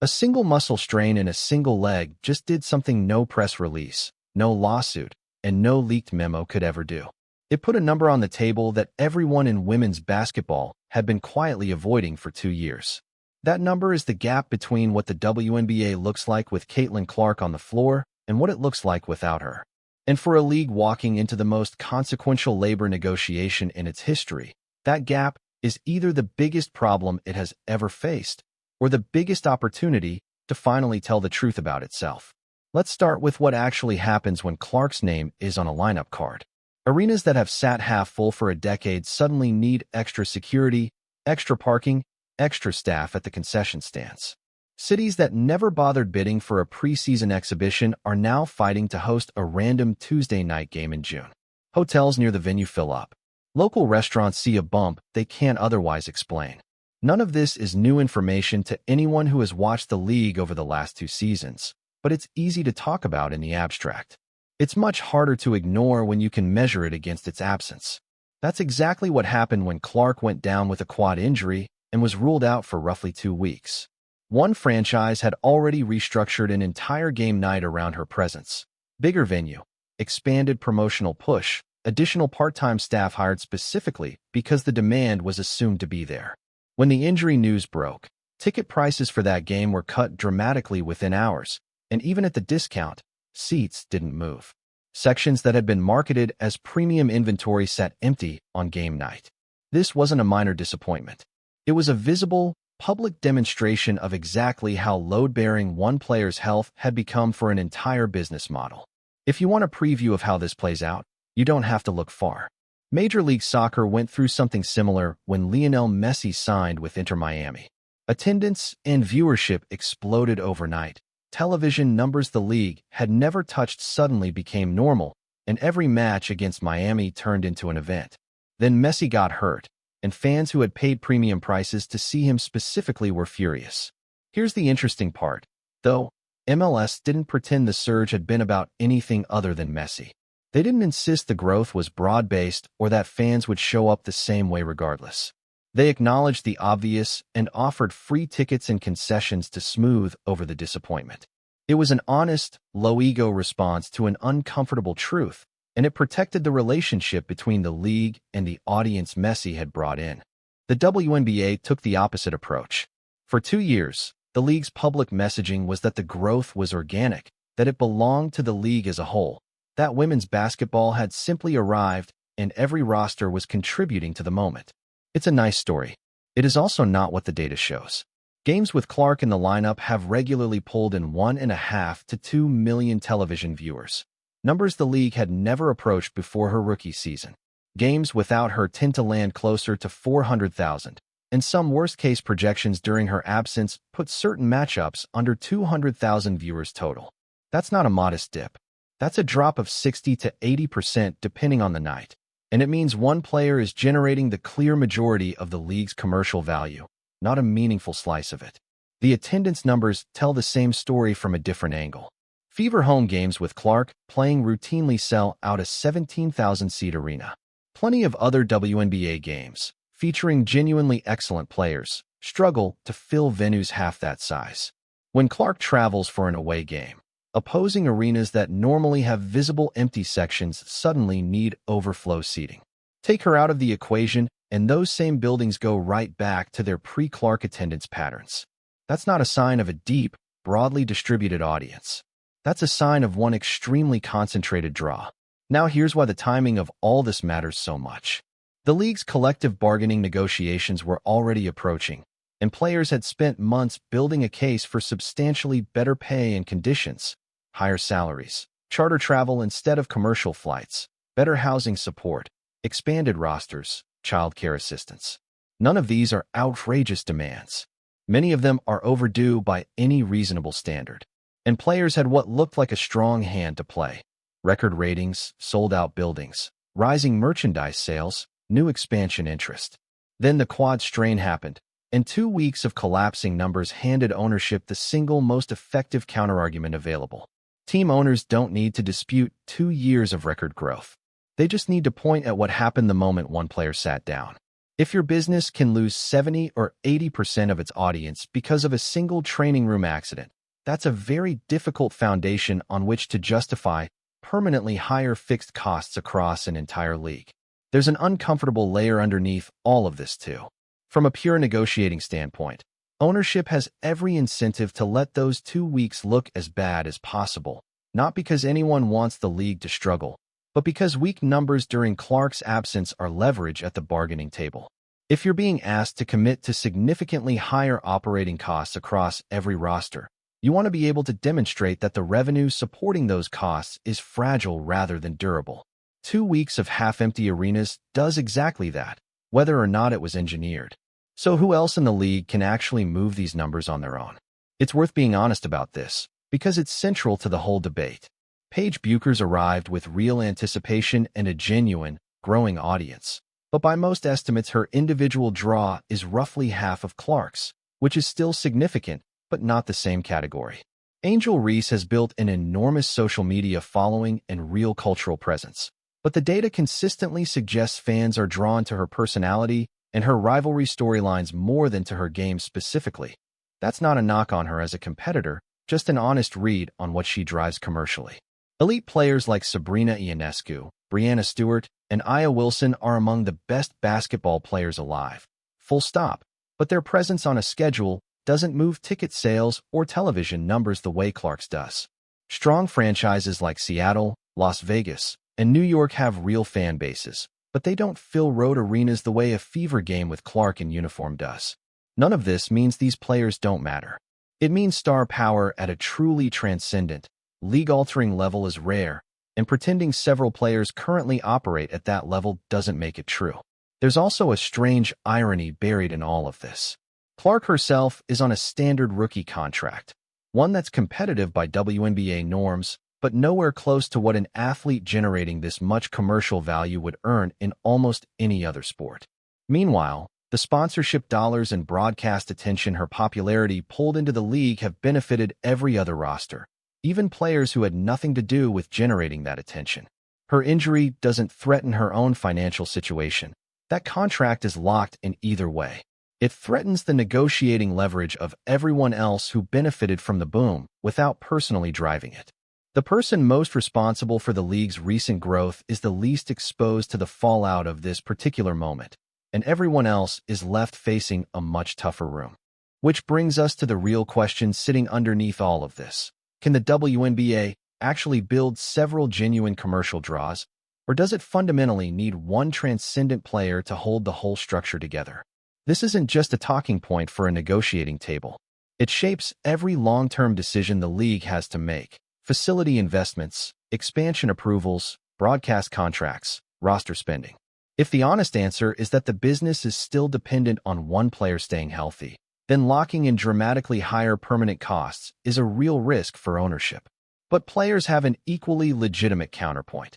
A single muscle strain in a single leg just did something no press release, no lawsuit, and no leaked memo could ever do. It put a number on the table that everyone in women's basketball had been quietly avoiding for 2 years. That number is the gap between what the WNBA looks like with Caitlin Clark on the floor and what it looks like without her. And for a league walking into the most consequential labor negotiation in its history, that gap is either the biggest problem it has ever faced or the biggest opportunity to finally tell the truth about itself. Let's start with what actually happens when Clark's name is on a lineup card. Arenas that have sat half full for a decade suddenly need extra security, extra parking, extra staff at the concession stands. Cities that never bothered bidding for a preseason exhibition are now fighting to host a random Tuesday night game in June. Hotels near the venue fill up. Local restaurants see a bump they can't otherwise explain. None of this is new information to anyone who has watched the league over the last 2 seasons, but it's easy to talk about in the abstract. It's much harder to ignore when you can measure it against its absence. That's exactly what happened when Clark went down with a quad injury and was ruled out for roughly 2 weeks. One franchise had already restructured an entire game night around her presence. Bigger venue, expanded promotional push, additional part-time staff hired specifically because the demand was assumed to be there. When the injury news broke, ticket prices for that game were cut dramatically within hours, and even at the discount, seats didn't move. Sections that had been marketed as premium inventory sat empty on game night. This wasn't a minor disappointment. It was a visible, public demonstration of exactly how load-bearing one player's health had become for an entire business model. If you want a preview of how this plays out, you don't have to look far. Major League Soccer went through something similar when Lionel Messi signed with Inter Miami. Attendance and viewership exploded overnight. Television numbers the league had never touched suddenly became normal, and every match against Miami turned into an event. Then Messi got hurt, and fans who had paid premium prices to see him specifically were furious. Here's the interesting part, though. MLS didn't pretend the surge had been about anything other than Messi. They didn't insist the growth was broad-based or that fans would show up the same way regardless. They acknowledged the obvious and offered free tickets and concessions to smooth over the disappointment. It was an honest, low-ego response to an uncomfortable truth, and it protected the relationship between the league and the audience Messi had brought in. The WNBA took the opposite approach. For 2 years, the league's public messaging was that the growth was organic, that it belonged to the league as a whole, that women's basketball had simply arrived and every roster was contributing to the moment. It's a nice story. It is also not what the data shows. Games with Clark in the lineup have regularly pulled in 1.5 to 2 million television viewers, numbers the league had never approached before her rookie season. Games without her tend to land closer to 400,000, and some worst-case projections during her absence put certain matchups under 200,000 viewers total. That's not a modest dip. That's a drop of 60 to 80% depending on the night, and it means one player is generating the clear majority of the league's commercial value, not a meaningful slice of it. The attendance numbers tell the same story from a different angle. Fever home games with Clark playing routinely sell out a 17,000-seat arena. Plenty of other WNBA games, featuring genuinely excellent players, struggle to fill venues half that size. When Clark travels for an away game, opposing arenas that normally have visible empty sections suddenly need overflow seating. Take her out of the equation, and those same buildings go right back to their pre-Clark attendance patterns. That's not a sign of a deep, broadly distributed audience. That's a sign of one extremely concentrated draw. Now here's why the timing of all this matters so much. The league's collective bargaining negotiations were already approaching, and players had spent months building a case for substantially better pay and conditions, higher salaries, charter travel instead of commercial flights, better housing support, expanded rosters, childcare assistance. None of these are outrageous demands. Many of them are overdue by any reasonable standard. And players had what looked like a strong hand to play. Record ratings, sold-out buildings, rising merchandise sales, new expansion interest. Then the quad strain happened, and 2 weeks of collapsing numbers handed ownership the single most effective counterargument available. Team owners don't need to dispute 2 years of record growth. They just need to point at what happened the moment one player sat down. If your business can lose 70 or 80% of its audience because of a single training room accident, that's a very difficult foundation on which to justify permanently higher fixed costs across an entire league. There's an uncomfortable layer underneath all of this too. From a pure negotiating standpoint, ownership has every incentive to let those 2 weeks look as bad as possible, not because anyone wants the league to struggle, but because weak numbers during Clark's absence are leverage at the bargaining table. If you're being asked to commit to significantly higher operating costs across every roster, you want to be able to demonstrate that the revenue supporting those costs is fragile rather than durable. 2 weeks of half-empty arenas does exactly that, whether or not it was engineered. So who else in the league can actually move these numbers on their own? It's worth being honest about this, because it's central to the whole debate. Paige Buecher's arrived with real anticipation and a genuine, growing audience. But by most estimates, her individual draw is roughly half of Clark's, which is still significant, but not the same category. Angel Reese has built an enormous social media following and real cultural presence, but the data consistently suggests fans are drawn to her personality and her rivalry storylines more than to her game specifically. That's not a knock on her as a competitor, just an honest read on what she drives commercially. Elite players like Sabrina Ionescu, Breanna Stewart, and Aya Wilson are among the best basketball players alive. Full stop. But their presence on a schedule doesn't move ticket sales or television numbers the way Clark's does. Strong franchises like Seattle, Las Vegas, and New York have real fan bases, but they don't fill road arenas the way a Fever game with Clark in uniform does. None of this means these players don't matter. It means star power at a truly transcendent, league-altering level is rare, and pretending several players currently operate at that level doesn't make it true. There's also a strange irony buried in all of this. Clark herself is on a standard rookie contract, one that's competitive by WNBA norms, but nowhere close to what an athlete generating this much commercial value would earn in almost any other sport. Meanwhile, the sponsorship dollars and broadcast attention her popularity pulled into the league have benefited every other roster, even players who had nothing to do with generating that attention. Her injury doesn't threaten her own financial situation. That contract is locked in either way. It threatens the negotiating leverage of everyone else who benefited from the boom without personally driving it. The person most responsible for the league's recent growth is the least exposed to the fallout of this particular moment, and everyone else is left facing a much tougher room. Which brings us to the real question sitting underneath all of this. Can the WNBA actually build several genuine commercial draws, or does it fundamentally need one transcendent player to hold the whole structure together? This isn't just a talking point for a negotiating table. It shapes every long-term decision the league has to make. Facility investments, expansion approvals, broadcast contracts, roster spending. If the honest answer is that the business is still dependent on one player staying healthy, then locking in dramatically higher permanent costs is a real risk for ownership. But players have an equally legitimate counterpoint.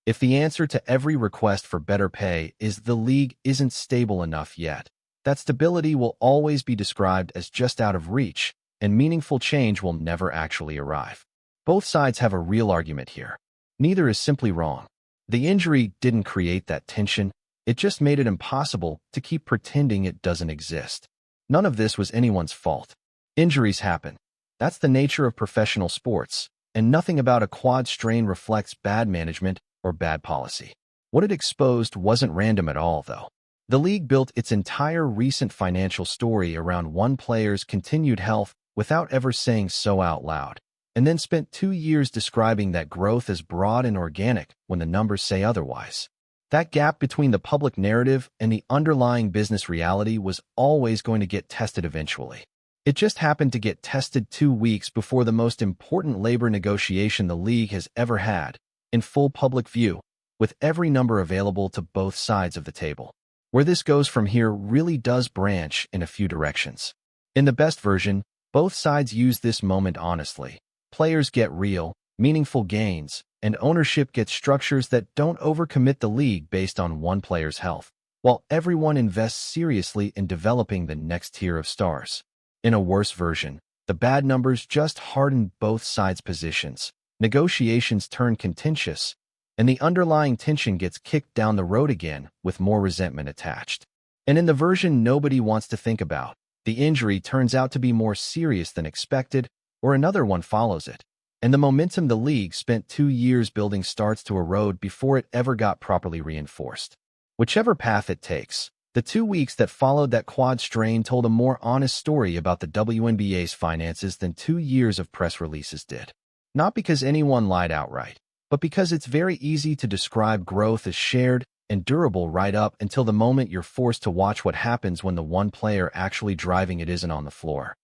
If the answer to every request for better pay is the league isn't stable enough yet, that stability will always be described as just out of reach, and meaningful change will never actually arrive. Both sides have a real argument here. Neither is simply wrong. The injury didn't create that tension. It just made it impossible to keep pretending it doesn't exist. None of this was anyone's fault. Injuries happen. That's the nature of professional sports, and nothing about a quad strain reflects bad management or bad policy. What it exposed wasn't random at all, though. The league built its entire recent financial story around one player's continued health without ever saying so out loud, and then spent 2 years describing that growth as broad and organic when the numbers say otherwise. That gap between the public narrative and the underlying business reality was always going to get tested eventually. It just happened to get tested 2 weeks before the most important labor negotiation the league has ever had, in full public view, with every number available to both sides of the table. Where this goes from here really does branch in a few directions. In the best version, both sides use this moment honestly. Players get real, meaningful gains, and ownership gets structures that don't overcommit the league based on one player's health, while everyone invests seriously in developing the next tier of stars. In a worse version, the bad numbers just harden both sides' positions. Negotiations turn contentious, and the underlying tension gets kicked down the road again with more resentment attached. And in the version nobody wants to think about, the injury turns out to be more serious than expected, or another one follows it. And the momentum the league spent 2 years building starts to erode before it ever got properly reinforced. Whichever path it takes, the 2 weeks that followed that quad strain told a more honest story about the WNBA's finances than 2 years of press releases did. Not because anyone lied outright, but because it's very easy to describe growth as shared and durable right up until the moment you're forced to watch what happens when the one player actually driving it isn't on the floor.